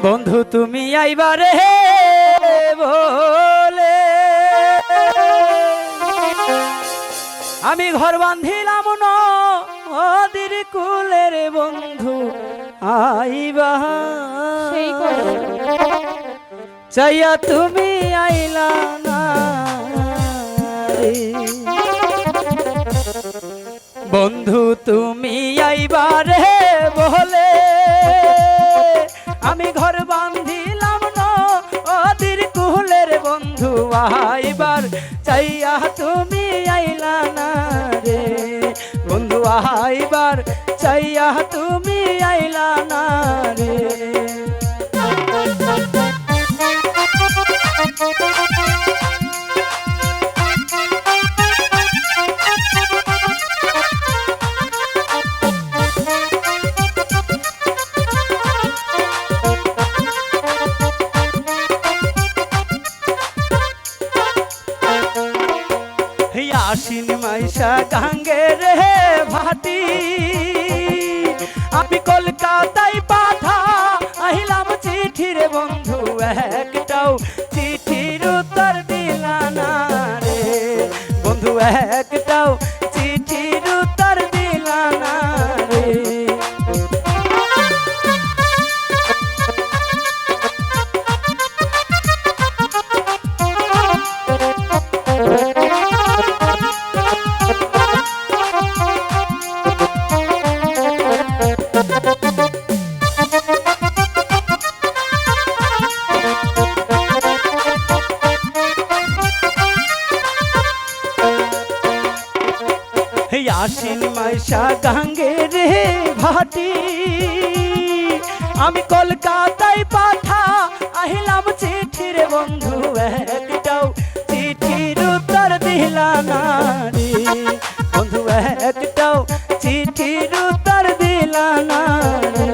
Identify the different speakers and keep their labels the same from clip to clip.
Speaker 1: বন্ধু তুমি আইবারে বলে আমি ঘর বাঁধিলাম নদীর কুলের বন্ধু আইবা চাইয়া তুমি আইলা না রে। বন্ধু তুমি আইবারে বলে আমি ঘর বাঁধিলাম নদীর কুলের বন্ধু আইবার চাইয়া তুমি আইলা না রে। বন্ধু আইবার চাইয়া তুমি আইলা না রে। আশ্বিন মাইশা গাঙ্গে রে ভাটি আমি কলকাতায় পাঠা আহিলাম চিঠি রে বন্ধু একটাও চিঠির উত্তর দিলা না রে। বন্ধু একটাও চিঠির উত্তর দিলা না রে। আশ্বিন মাইশা গাঙ্গে রে ভাটি আমি কলকাতায় পাঠা আহিলাম চিঠি রে বন্ধু একটাও চিঠির উত্তর দিলা না রে। বন্ধু একটাও চিঠির উত্তর দিলা না রে।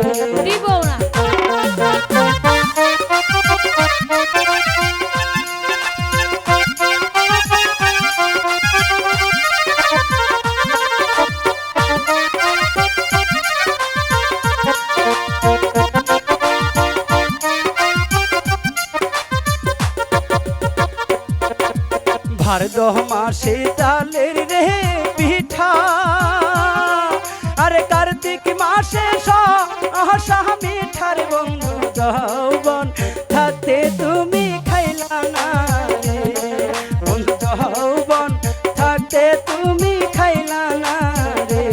Speaker 1: ভাদ্র মাসে ডালের রে পিঠা আরে কার্তিক মাসে সহসা মিঠার বন্ধু যৌবন থাকতে তুমি খাইলা না রে। বন্ধু যৌবন থাকতে তুমি খাইলা না রে।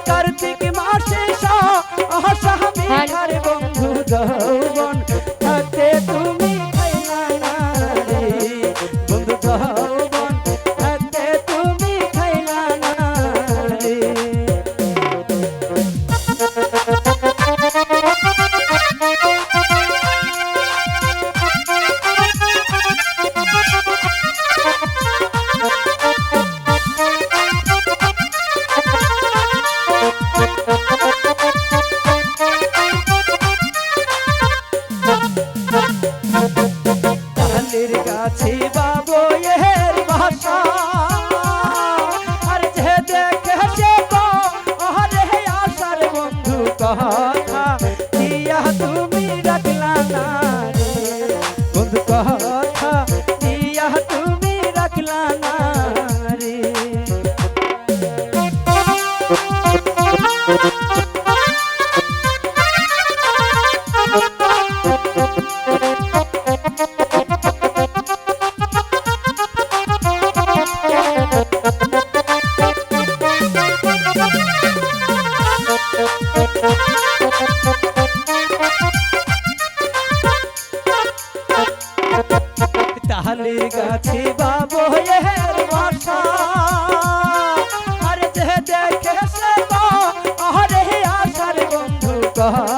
Speaker 1: কার্তিক মাসে সহসা মিঠার বন্ধু যৌবন থাকতে তুমি খাইলা না রে। বন্ধু যৌবন থাকতে তুমি খাইলা না রে। গাছে বাবু এর ভাষা আর যে দেখে সে আরে আশার বন্ধু কথা দিয়া তুমি রাখলা না রে। বন্ধু কথা দিয়া তুমি রাখলা না রে। তালের গাছে বাবু এর ভাষা আর যে দেখে সে আরে আশার বন্ধু কথা